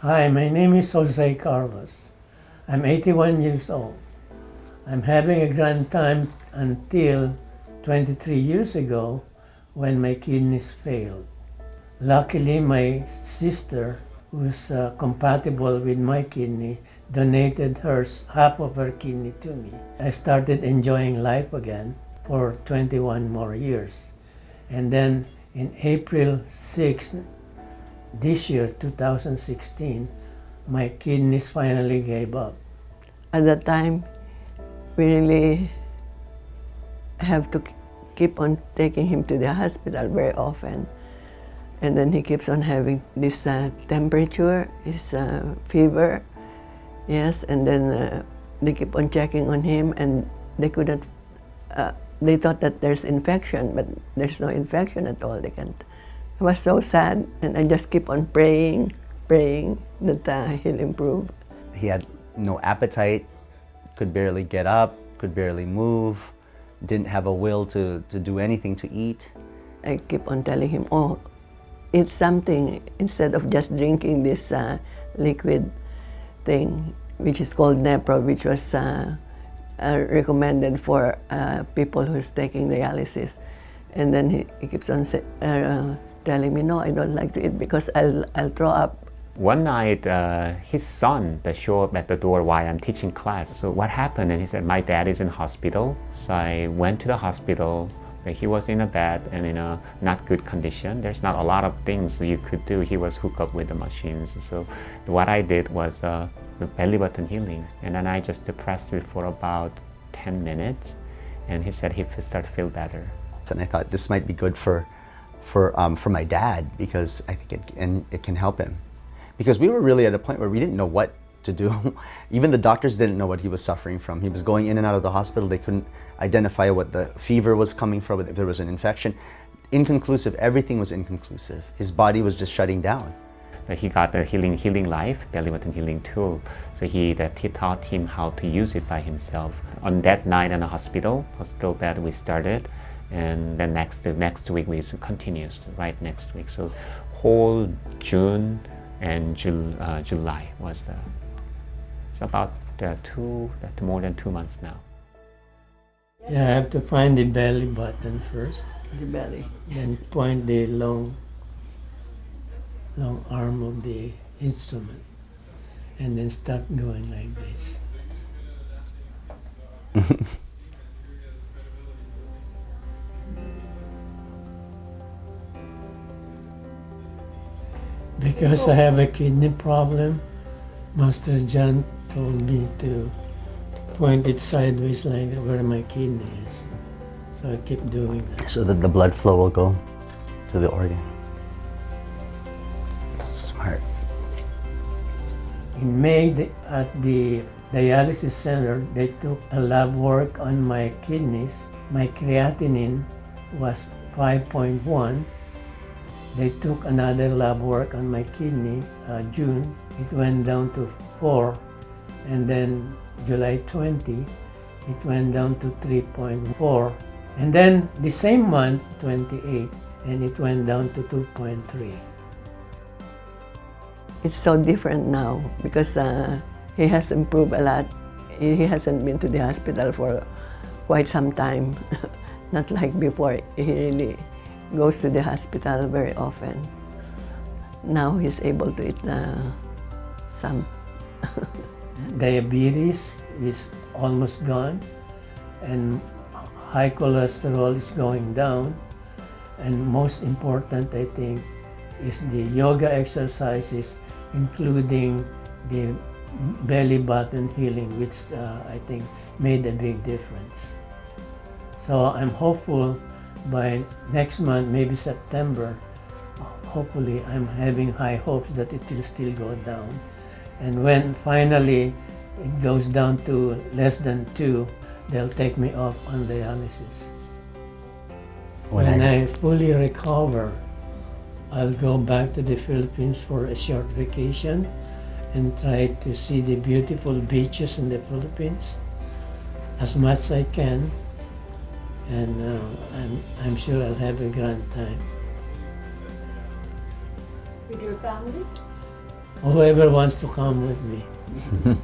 Hi, my name is Jose Carlos. I'm 81 years old. I'm having a grand time until 23 years ago when my kidneys failed. Luckily, my sister, who's compatible with my kidney, donated half of her kidney to me. I started enjoying life again for 21 more years. And then in April 6, this year, 2016, my kidneys finally gave up. At that time, we really have to keep on taking him to the hospital very often. And then he keeps on having this temperature, his fever, yes, and then they keep on checking on him and they couldn't, they thought that there's infection, but there's no infection at all. They can't. I was so sad, and I just keep on praying that he'll improve. He had no appetite, could barely get up, could barely move, didn't have a will to do anything to eat. I keep on telling him, oh, eat something instead of just drinking this liquid thing, which is called Nepro, which was recommended for people who's taking dialysis. And then he keeps on telling me, no, I don't like to eat because I'll throw up. One night, his son showed up at the door while I'm teaching class. So what happened? And he said, my dad is in hospital. So I went to the hospital. He was in a bed and in a not good condition. There's not a lot of things you could do. He was hooked up with the machines. So what I did was the belly button healing. And then I just depressed it for about 10 minutes. And he said he started to feel better. And I thought this might be good for my dad because I think it can help him. Because we were really at a point where we didn't know what to do. Even the doctors didn't know what he was suffering from. He was going in and out of the hospital. They couldn't identify what the fever was coming from, if there was an infection. Inconclusive, everything was inconclusive. His body was just shutting down. He got the Healing Life belly button healing tool. So he taught him how to use it by himself. On that night in the hospital bed, we started. And then the next week we continues right next week. So whole June and July was it's about more than 2 months now. Yeah, I have to find the belly button first. The belly. Then point the long arm of the instrument. And then start going like this. Because I have a kidney problem, Master John told me to point it sideways like where my kidney is. So I keep doing that. So that the blood flow will go to the organ. Smart. In May, at the dialysis center, they took a lab work on my kidneys. My creatinine was 5.1. They took another lab work on my kidney, June. It went down to 4. And then July 20, it went down to 3.4. And then the same month, 28, and it went down to 2.3. It's so different now because he has improved a lot. He hasn't been to the hospital for quite some time. Not like before. He really goes to the hospital very often. Now he's able to eat some. Diabetes is almost gone, and high cholesterol is going down. And most important, I think, is the yoga exercises, including the belly button healing, which I think made a big difference. So I'm hopeful by next month, maybe September, hopefully I'm having high hopes that it will still go down. And when finally it goes down to less than 2, they'll take me off on dialysis. When I fully recover, I'll go back to the Philippines for a short vacation and try to see the beautiful beaches in the Philippines as much as I can. And I'm sure I'll have a grand time. With your family? Whoever wants to come with me.